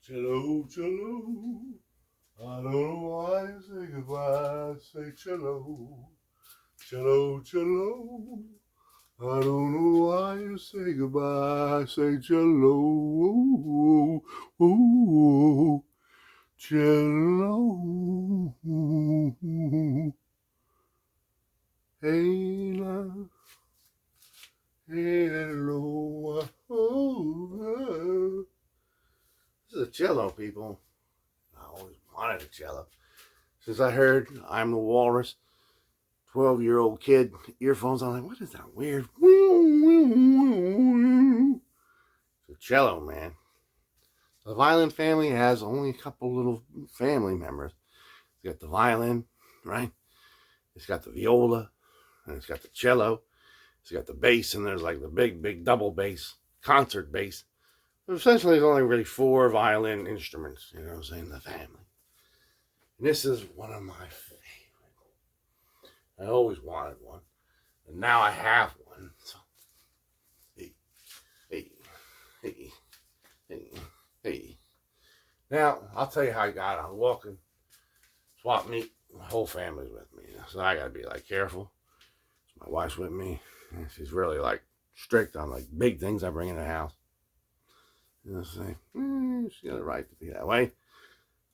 Cello, cello. I don't know why I say goodbye. I say cello. Cello, cello. I don't know why you say goodbye. I say cello. Ooh, ooh, cello. Hey, love. Hello. Oh, this is a cello, people. I always wanted a cello. Since I heard I'm the Walrus, 12-year-old kid, earphones, I'm like, what is that weird? It's a cello, man. The violin family has only a couple little family members. It's got the violin, right? It's got the viola, and it's got the cello. It's got the bass, and there's like the big double bass, concert bass. But essentially, there's only really 4 violin instruments, you know what I'm saying, in the family. And this is one of my favorite. I always wanted one, and now I have one. So, hey, hey, hey, hey, hey. Now, I'll tell you how I got it. I'm walking, swap meet, my whole family's with me. So I gotta be like careful. My wife's with me. And she's really like strict on like big things I bring in the house. You know what I'm saying? She got a right to be that way.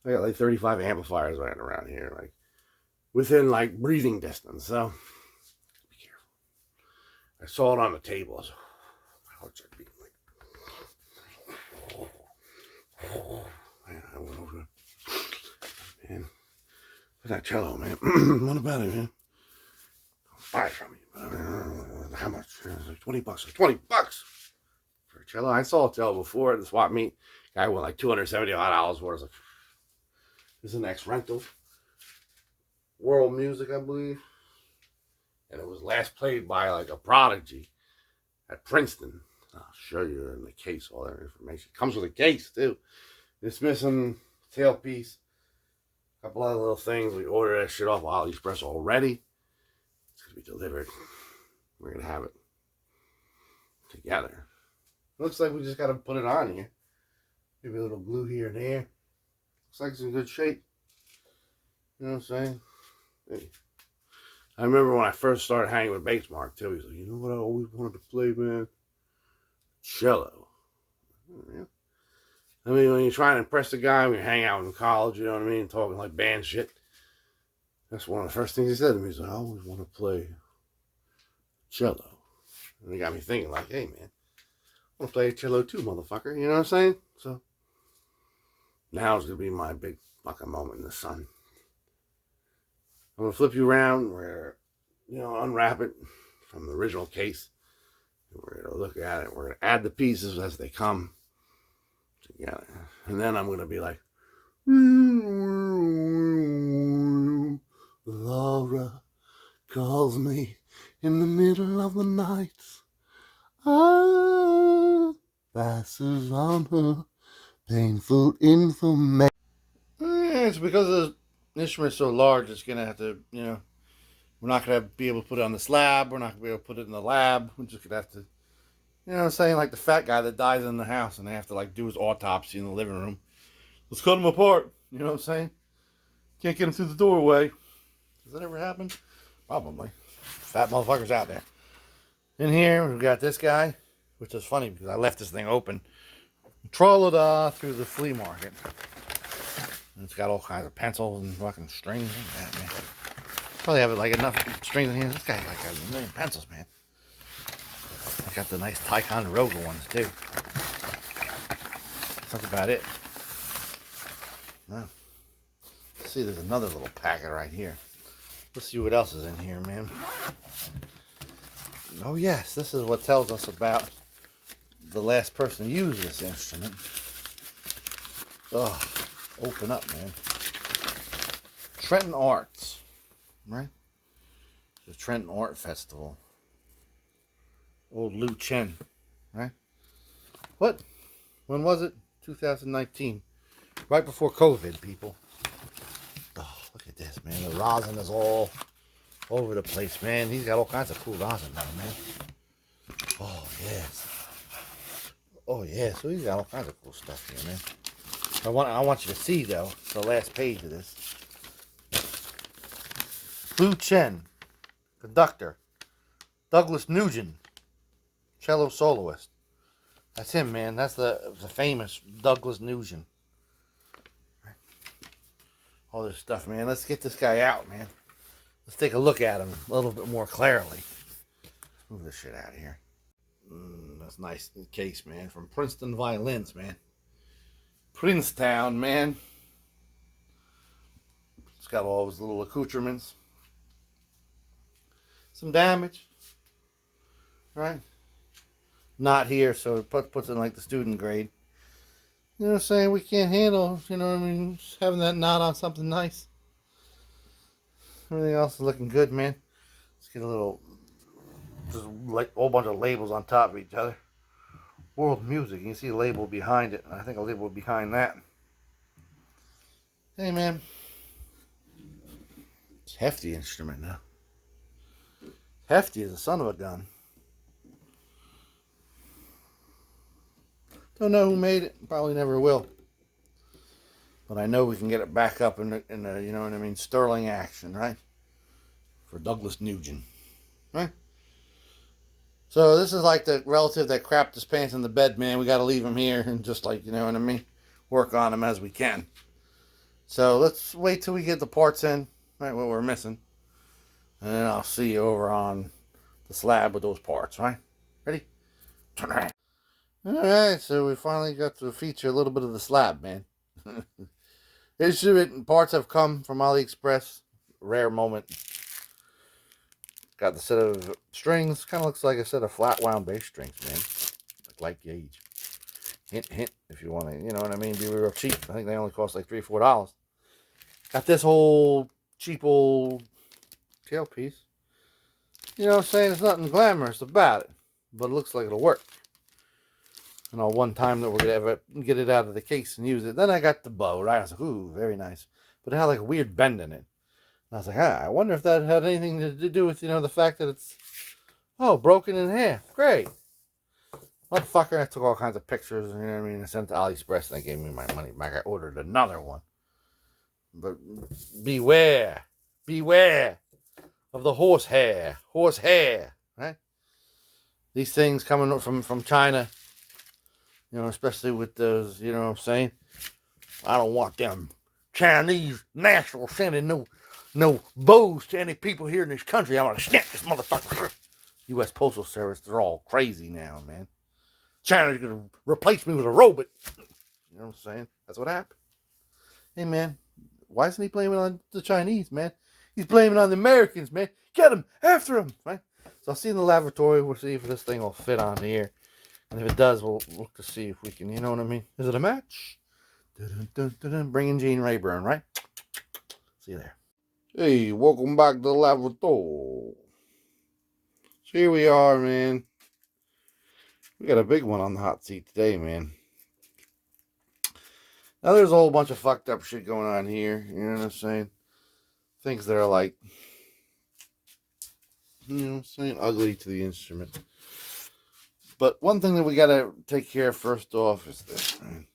I got like 35 amplifiers running around here, like within like breathing distance. So be careful. I saw it on the table. So my heart started beating like. Man, I went over. Man, what's that cello, man? What about it, man? I'll buy it from you. How much? Like $20. $20 for a cello. I saw a cello before at the swap meet. Guy went like $270 for it. I was like, this is an ex-rental. World Music, I believe. And it was last played by like a Prodigy at Princeton. I'll show you in the case all that information. It comes with a case too. It's missing tailpiece. A couple other little things. We ordered that shit off AliExpress already. It's going to be delivered. We're going to have it together. Looks like we just got to put it on here. Maybe a little glue here and there. Looks like it's in good shape. You know what I'm saying? Hey. I remember when I first started hanging with Bass Mark too. He's like, you know what I always wanted to play, man? Cello. Yeah. I mean, when you're trying to impress the guy, when you hang out in college, you know what I mean? Talking like band shit. That's one of the first things he said to me. He's like, I always want to play cello. And it got me thinking, like, hey, man, I want to play cello too, motherfucker. You know what I'm saying? So now it's going to be my big fucking moment in the sun. I'm going to flip you around where, you know, unwrap it from the original case. We're going to look at it. We're going to add the pieces as they come together. And then I'm going to be like, Laura calls me in the middle of the night. Passes on her painful information. It's because the instrument's so large, it's going to have to, you know, we're not going to be able to put it on the slab. We're not going to be able to put it in the lab. We're just going to have to, you know what I'm saying? Like the fat guy that dies in the house and they have to like do his autopsy in the living room. Let's cut him apart. You know what I'm saying? Can't get him through the doorway. Does that ever happen? Probably. Fat motherfuckers out there. In here, we've got this guy, which is funny because I left this thing open. Troll-a-da through the flea market. And it's got all kinds of pencils and fucking strings. Look at that, man. Probably have like enough strings in here. This guy like has a million pencils, man. I got the nice Ticonderoga ones too. That's about it. Now, let's see, there's another little packet right here. Let's see what else is in here, man. Oh yes, this is what tells us about the last person who used this instrument. Oh, open up, man. Trenton Arts, right? The Trenton Art Festival. Old Lou Chen, right? What? When was it? 2019. Right before COVID, people. Oh, look at this, man. The rosin is all over the place, man. He's got all kinds of cool rosin now, man. Oh, yes. Oh, yeah. So he's got all kinds of cool stuff here, man. I want you to see, though, the last page of this. Blue Chen, conductor. Douglas Nugent, cello soloist. That's him, man. That's the famous Douglas Nugent. All this stuff, man. Let's get this guy out, man. Let's take a look at him a little bit more clearly. Move this shit out of here. That's nice case, man. From Princeton Violins, man. Princeton, man. It's got all his little accoutrements. Some damage. Right? Not here, so it puts it in like the student grade. You know what I'm saying? We can't handle, you know what I mean, just having that knot on something nice. Everything else is looking good, man. Let's get a little, just like a whole bunch of labels on top of each other. World music. You can see a label behind it. I think a label behind that. Hey, man. It's a hefty instrument now. Hefty as a son of a gun. Don't know who made it. Probably never will. But I know we can get it back up in the you know what I mean, sterling action, right? For Douglas Nugent, right? So this is like the relative that crapped his pants in the bed, man. We got to leave him here and just, like, you know what I mean, work on him as we can. So let's wait till we get the parts in, right, what we're missing. And then I'll see you over on the slab with those parts, right? Ready? Turn around. Alright, so we finally got to feature a little bit of the slab, man. Instrument and parts have come from AliExpress. Rare moment. Got the set of strings. Kind of looks like a set of flat wound bass strings, man. Like gauge. Hint, hint, if you want to, you know what I mean, be real cheap. I think they only cost like $3 or $4. Got this whole cheap old tailpiece. You know what I'm saying? There's nothing glamorous about it. But it looks like it'll work. You know, one time that we're going to ever get it out of the case and use it. Then I got the bow, right? I was like, ooh, very nice. But it had like a weird bend in it. And I was like, I wonder if that had anything to do with, you know, the fact that it's, broken in half. Great. Motherfucker, I took all kinds of pictures, you know what I mean? I sent to AliExpress and they gave me my money back. I ordered another one. But beware. Beware of the horsehair. Horsehair, right? These things coming from China. You know, especially with those, you know what I'm saying? I don't want them Chinese nationals sending no bows to any people here in this country. I'm going to snap this motherfucker. U.S. Postal Service, they're all crazy now, man. China's going to replace me with a robot. You know what I'm saying? That's what happened. Hey, man, why isn't he blaming it on the Chinese, man? He's blaming it on the Americans, man. Get him, after him, right? So I'll see in the laboratory. We'll see if this thing will fit on here. And if it does, we'll look to see if we can, you know what I mean? Is it a match? Dun, dun, dun, dun. Bringing Gene Rayburn, right? See you there. Hey, welcome back to the laboratory. So here we are, man. We got a big one on the hot seat today, man. Now, there's a whole bunch of fucked up shit going on here. You know what I'm saying? Things that are like, you know what I'm saying, ugly to the instrument. But one thing that we got to take care of first off is this, man.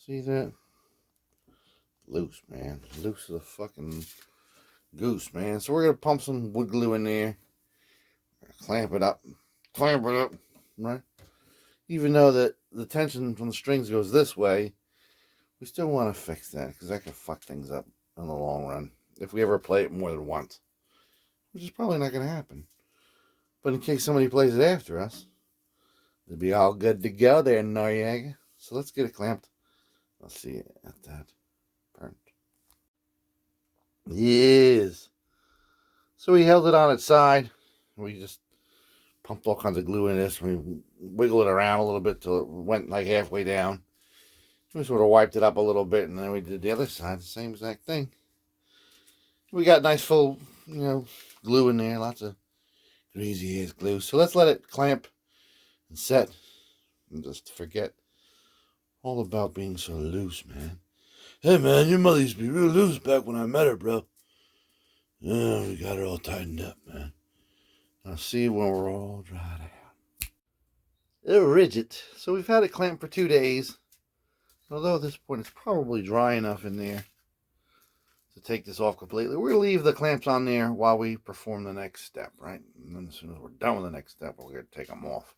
See that? Loose, man. Loose as a fucking goose, man. So we're going to pump some wood glue in there. Clamp it up. Clamp it up. Right? Even though that the tension from the strings goes this way, we still want to fix that because that could fuck things up in the long run. If we ever play it more than once. Which is probably not going to happen. But in case somebody plays it after us, it'll be all good to go there, Noriega. So let's get it clamped. Let's see it at that. Burnt. Yes. So we held it on its side. We just pumped all kinds of glue in this. We wiggled it around a little bit till it went like halfway down. We sort of wiped it up a little bit, and then we did the other side, the same exact thing. We got nice full, you know, glue in there. Lots of greasy ass glue. So let's let it clamp and set. And just forget all about being so loose, man. Hey, man, your mother used to be real loose back when I met her, bro. Yeah, we got her all tightened up, man. I'll see you when we're all dried out. They're rigid. So we've had it clamped for 2 days. Although at this point it's probably dry enough in there to take this off completely. We're going to leave the clamps on there while we perform the next step, right? And then as soon as we're done with the next step, we're going to take them off.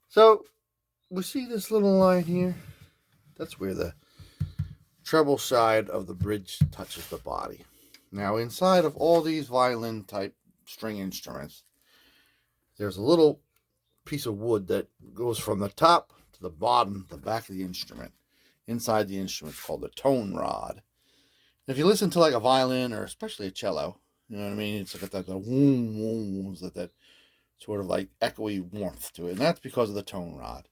So, we see this little line here? That's where the treble side of the bridge touches the body. Now, inside of all these violin type string instruments, there's a little piece of wood that goes from the top to the bottom, the back of the instrument. Inside the instrument, it's called the tone rod. If you listen to like a violin or especially a cello, you know what I mean? It's like that boom, boom, it's like that sort of like echoey warmth to it. And that's because of the tone rod.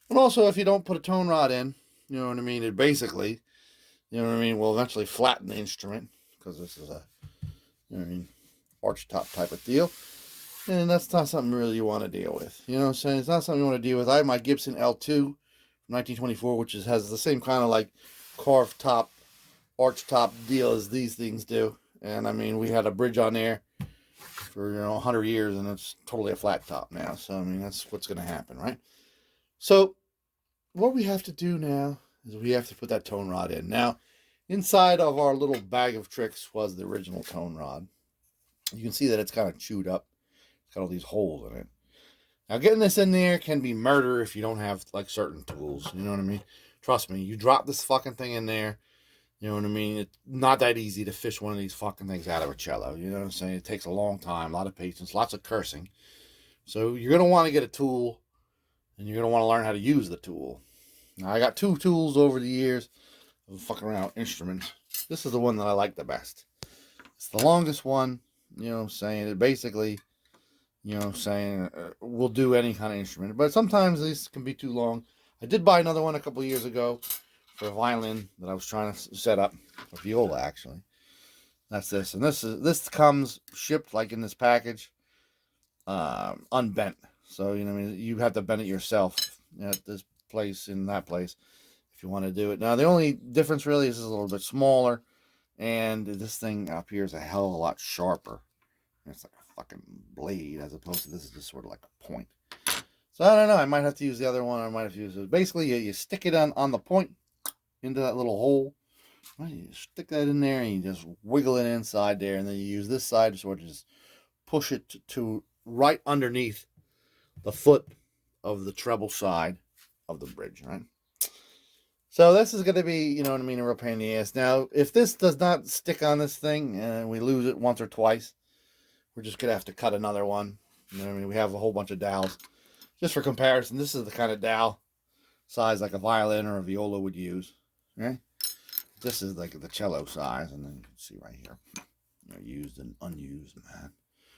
And also, if you don't put a tone rod in, you know what I mean? It basically, you know what I mean, will eventually flatten the instrument because this is a, you know what I mean, arch top type of deal. And that's not something really you want to deal with. You know what I'm saying? It's not something you want to deal with. I have my Gibson L2 from 1924, which has the same kind of like carved top, arch top deal as these things do. And I mean, we had a bridge on there for, 100 years, and it's totally a flat top now. So I mean, that's what's going to happen, right? So what we have to do now is we have to put that tone rod in. Now, inside of our little bag of tricks was the original tone rod. You can see that it's kind of chewed up. It's got all these holes in it. Now, getting this in there can be murder if you don't have like certain tools. You know what I mean? Trust me, you drop this fucking thing in there. You know what I mean? It's not that easy to fish one of these fucking things out of a cello. You know what I'm saying? It takes a long time, a lot of patience, lots of cursing. So you're going to want to get a tool, and you're going to want to learn how to use the tool. Now, I got 2 tools over the years of fucking around with instruments. This is the one that I like the best. It's the longest one, you know what I'm saying? It basically, you know what I'm saying, will do any kind of instrument. But sometimes these can be too long. I did buy another one a couple years ago for a violin that I was trying to set up, a viola actually. That's this, and this comes shipped like in this package, unbent. So you know, I mean, you have to bend it yourself at this place in that place if you want to do it. Now the only difference really is it's a little bit smaller, and this thing up here is a hell of a lot sharper. It's like a fucking blade as opposed to this is just sort of like a point. So I don't know. I might have to use the other one. I might have to use it. Basically, you stick it on the point into that little hole. Right, you stick that in there and you just wiggle it inside there, and then you use this side to sort of just push it to right underneath the foot of the treble side of the bridge, right? So this is going to be, you know what I mean, a real pain in the ass. Now, if this does not stick on this thing and we lose it once or twice, we're just going to have to cut another one. You know what I mean? We have a whole bunch of dowels. Just for comparison, this is the kind of dowel size like a violin or a viola would use, right? This is like the cello size, and then you can see right here, used and unused, man.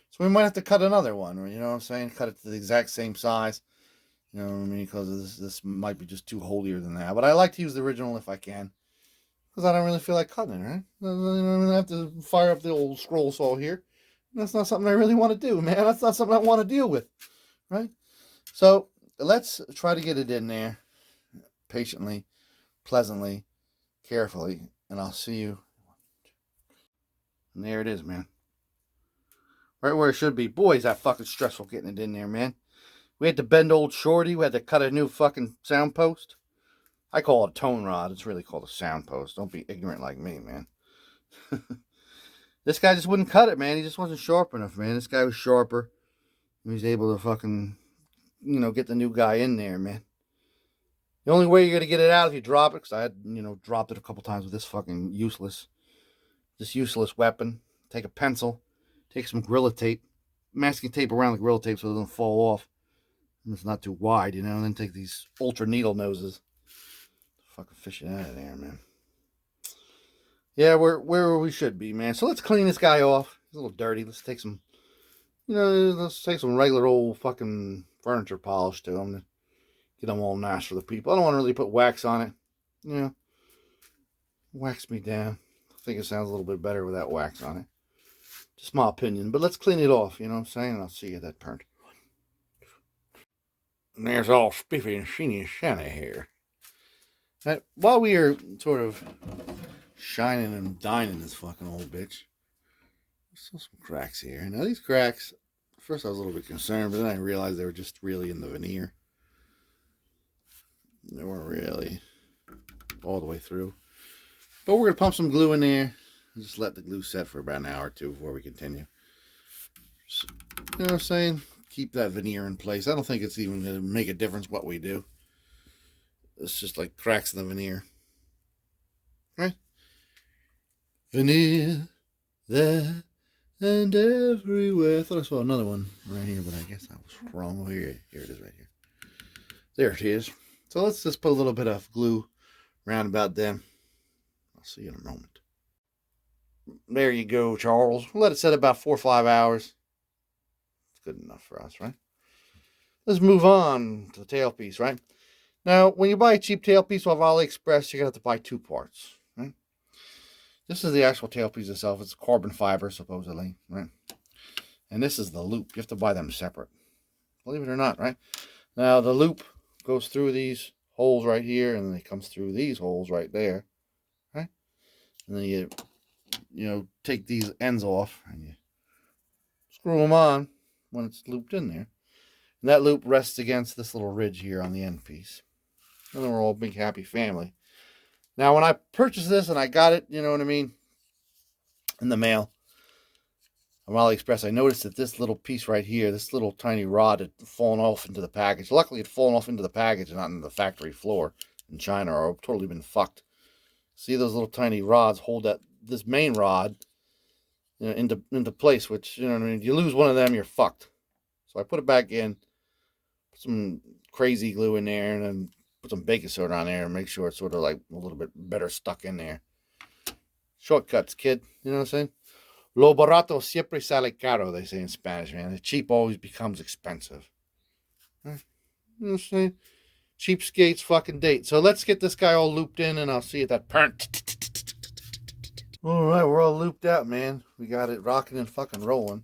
So we might have to cut another one, you know what I'm saying? Cut it to the exact same size, you know what I mean? Because this might be just too holier than that. But I like to use the original if I can, because I don't really feel like cutting it, right? I have to fire up the old scroll saw here. That's not something I really want to do, man. That's not something I want to deal with, right? So let's try to get it in there patiently, pleasantly, carefully, and I'll see you. And there it is, man. Right where it should be. Boy, is that fucking stressful getting it in there, man. We had to bend old Shorty. We had to cut a new fucking sound post. I call it a tone rod. It's really called a sound post. Don't be ignorant like me, man. This guy just wouldn't cut it, man. He just wasn't sharp enough, man. This guy was sharper. He was able to fucking, get the new guy in there, man. The only way you're going to get it out if you drop it, because I had, dropped it a couple times with this fucking useless weapon. Take a pencil, take some Gorilla Tape, masking tape around the Gorilla Tape so it doesn't fall off. And it's not too wide, and then take these ultra needle noses. Fucking fish it out of there, man. Yeah, we're where we should be, man. So let's clean this guy off. He's a little dirty. Let's take some, let's take some regular old fucking furniture polish to him. Get them all nice for the people. I don't want to really put wax on it. Wax me down. I think it sounds a little bit better without wax on it. Just my opinion. But let's clean it off, you know what I'm saying? I'll see you that turn. And there's all spiffy and sheeny and shiny here. Now, while we are sort of shining and dining this fucking old bitch, there's still some cracks here. Now these cracks, at first I was a little bit concerned, but then I realized they were just really in the veneer. They weren't really all the way through. But we're going to pump some glue in there and just let the glue set for about an hour or two before we continue. So, you know what I'm saying? Keep that veneer in place. I don't think it's even going to make a difference what we do. It's just like cracks in the veneer. Right? Veneer there and everywhere. I thought I saw another one right here, but I guess I was wrong. Oh, here it is right here. There it is. So let's just put a little bit of glue around about them. I'll see you in a moment. There you go, Charles. Let it set about 4 or 5 hours. It's good enough for us, right? Let's move on to the tailpiece, right? Now, when you buy a cheap tailpiece off AliExpress, you're going to have to buy 2 parts, right? This is the actual tailpiece itself. It's carbon fiber, supposedly, right? And this is the loop. You have to buy them separate. Believe it or not, right? Now, the loop goes through these holes right here, and then it comes through these holes right there, right? And then you take these ends off, and you screw them on when it's looped in there. And that loop rests against this little ridge here on the end piece. And then we're all a big happy family. Now, when I purchased this and I got it, you know what I mean, in the mail from AliExpress, I noticed that this little piece right here, this little tiny rod had fallen off into the package. Luckily, it had fallen off into the package and not into the factory floor in China, or I've totally been fucked. See, those little tiny rods hold this main rod, you know, into place, which, you know what I mean, if you lose one of them, you're fucked. So I put it back in, put some crazy glue in there, and then put some baking soda on there and make sure it's sort of like a little bit better stuck in there. Shortcuts, kid. You know what I'm saying? Lo barato siempre sale caro, they say in Spanish, man. The cheap always becomes expensive. You know what I'm saying? Cheapskates fucking date. So let's get this guy all looped in, and I'll see you at that parent. All right, we're all looped out, man. We got it rocking and fucking rolling.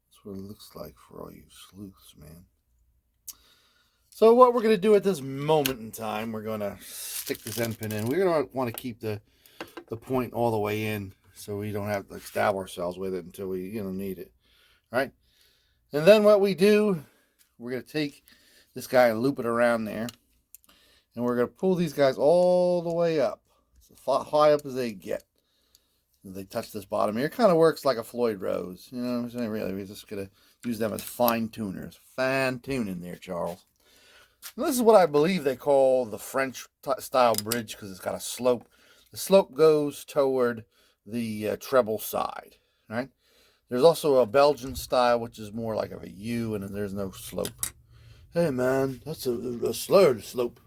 That's what it looks like for all you sleuths, man. So what we're going to do at this moment in time, we're going to stick this end pin in. We're going to want to keep the point all the way in so we don't have to stab ourselves with it until we, need it. All right? And then what we do, we're going to take this guy and loop it around there. And we're going to pull these guys all the way up. As high up as they get. As they touch this bottom here. It kind of works like a Floyd Rose. You know what I'm saying? Really, we're just going to use them as fine tuners. Fine tuning there, Charles. And this is what I believe they call the French style bridge, because it's got a slope. The slope goes toward the treble side, right? There's also a Belgian style, which is more like a U, and there's no slope. Hey, man, that's a slurred slope.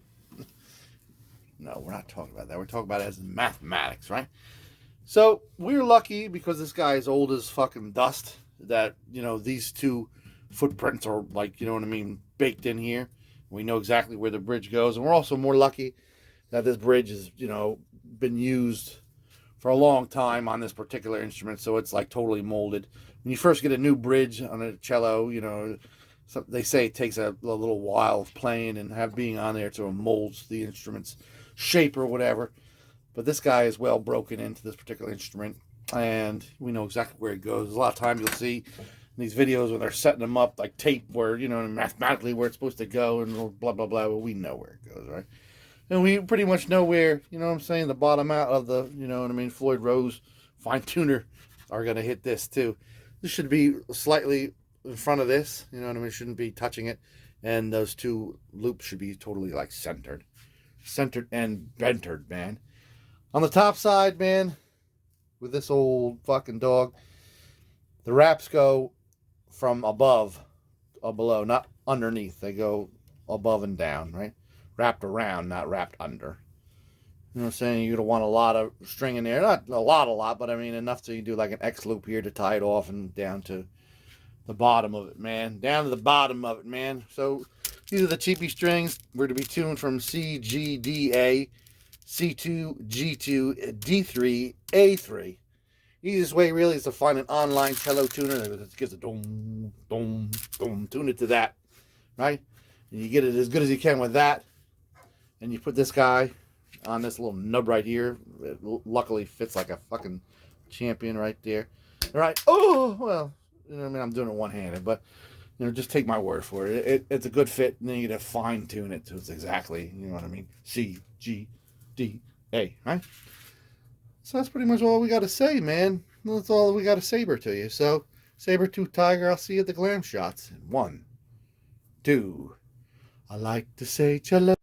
No, we're not talking about that. We're talking about it as in mathematics, right? So we're lucky because this guy is old as fucking dust that, these 2 footprints are like, baked in here. We know exactly where the bridge goes. And we're also more lucky that this bridge has, been used for a long time on this particular instrument. So it's like totally molded. When you first get a new bridge on a cello, they say it takes a little while of playing and being on there to molds the instrument's shape or whatever. But this guy is well broken into this particular instrument. And we know exactly where it goes. A lot of times you'll see these videos when they're setting them up like tape where, mathematically where it's supposed to go and blah, blah, blah. Well, we know where it goes, right? And we pretty much know where, the bottom out of the, Floyd Rose fine tuner are going to hit this too. This should be slightly in front of this, it shouldn't be touching it. And those 2 loops should be totally like centered and bentered, man. On the top side, man, with this old fucking dog, the wraps go from above or below, not underneath. They go above and down, right? Wrapped around, not wrapped under. You know what I'm saying? You don't want a lot of string in there. Not a lot, but I mean enough so you do like an X loop here to tie it off and down to the bottom of it, man. Down to the bottom of it, man. So these are the cheapy strings. We're to be tuned from C, G, D, A, C2, G2, D3, A3. Easiest way really is to find an online cello tuner that gives a dom, dom, dom. Tune it to that, right? And you get it as good as you can with that. And you put this guy on this little nub right here. It luckily fits like a fucking champion right there. All right. Oh, well, I'm doing it one-handed. But You know, just take my word for it. It's a good fit, and then you gotta fine tune it to it's exactly, you know what I mean? C, G, D, A, right? So that's pretty much all we gotta say, man. That's all we gotta saber to you. So, saber-tooth tiger, I'll see you at the glam shots. In 1, 2. I like to say cello.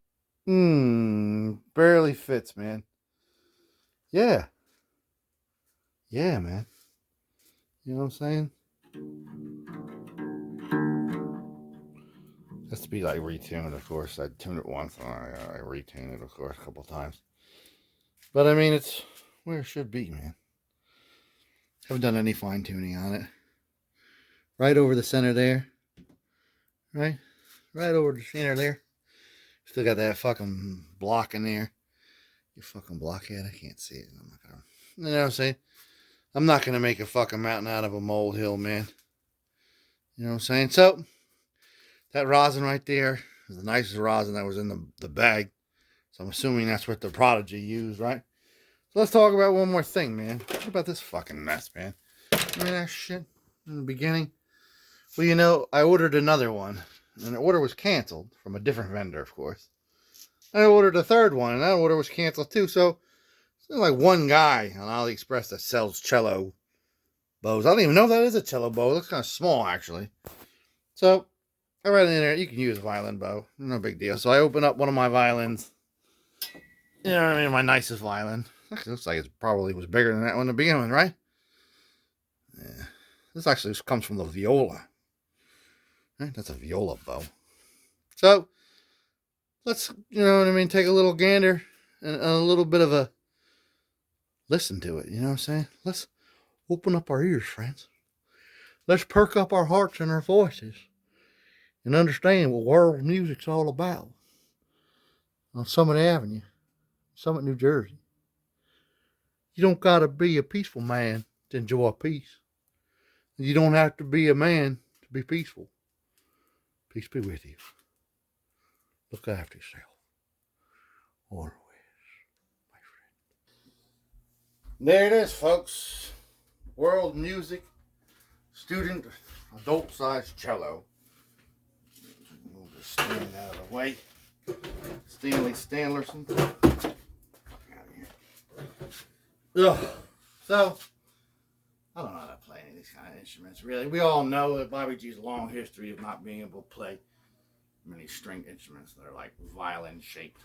Barely fits, man. Yeah. Yeah, man. You know what I'm saying? Has to be like retuned, of course. I tuned it once, and I retuned it, of course, a couple times. But I mean, it's where it should be, man. Haven't done any fine tuning on it. Right over the center there. Right? Right over the center there. Still got that fucking block in there. You fucking blockhead. I can't see it. I'm not gonna. You know what I'm saying? I'm not gonna make a fucking mountain out of a molehill, man. You know what I'm saying? So, that rosin right there is the nicest rosin that was in the bag. So I'm assuming that's what the Prodigy used, right? So let's talk about one more thing, man. What about this fucking mess, man? Remember that shit in the beginning? Well, you know, I ordered another one. And the order was canceled from a different vendor, of course. I ordered a third one, and that order was canceled too. So, there's like one guy on AliExpress that sells cello bows. I don't even know if that is a cello bow. It looks kind of small, actually. So, I read in there, you can use a violin bow. No big deal. So, I open up one of my violins. You know what I mean? My nicest violin. Actually, looks like it probably was bigger than that one to begin with, right? Yeah. This actually comes from the viola. Right? That's a viola bow. So, let's, you know what I mean, take a little gander and a little bit of a listen to it. You know what I'm saying? Let's open up our ears, friends. Let's perk up our hearts and our voices and understand what world music's all about. On Summit Avenue, Summit, New Jersey. You don't got to be a peaceful man to enjoy peace. You don't have to be a man to be peaceful. Peace be with you. Look after yourself. Always, my friend. There it is, folks. World music, student, adult-sized cello. Move this stand out of the way. Stanley Stanlerson. Ugh. So, I don't know how to play any of these kind of instruments, really. We all know that Bobby G's long history of not being able to play many string instruments that are like violin shaped.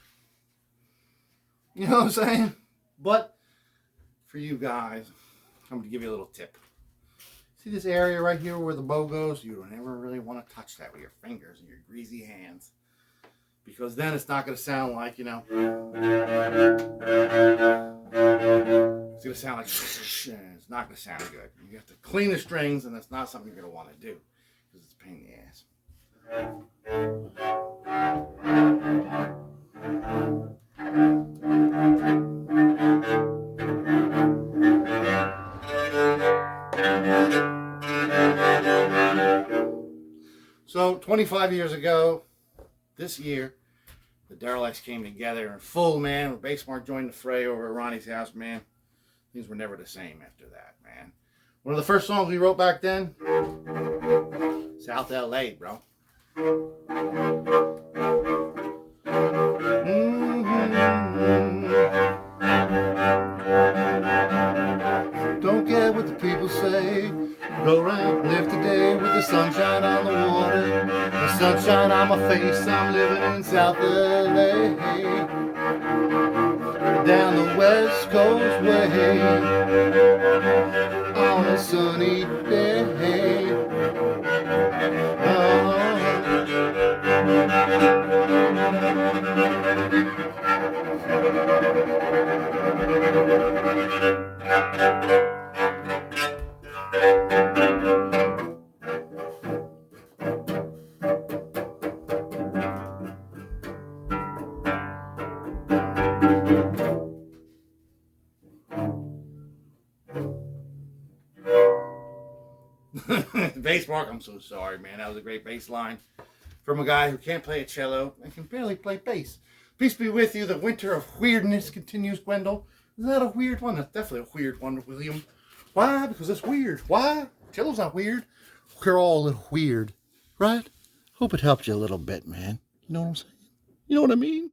You know what I'm saying? But for you guys, I'm going to give you a little tip. See this area right here where the bow goes? You don't ever really want to touch that with your fingers and your greasy hands. Because then it's not going to sound like, you know, it's going to sound like, it's not going to sound good. You have to clean the strings, and that's not something you're going to want to do. Because it's a pain in the ass. So 25 years ago, this year, the Derelects came together in full, man. When Bassmark joined the fray over at Ronnie's house, man. Things were never the same after that, man. One of the first songs we wrote back then, South LA, bro. Don't care what the people say. Go around, live today with the sunshine on the water, the sunshine on my face. I'm living in South LA, down the West Coast way, on a sunny day. Bassmark, I'm so sorry, man. That was a great bass line from a guy who can't play a cello and can barely play bass. Peace be with you. The winter of weirdness continues, Gwendol. Isn't that a weird one? That's definitely a weird one, William. Why? Because it's weird. Why? Cello's not weird. We're all a little weird. Right? Hope it helped you a little bit, man. You know what I'm saying? You know what I mean?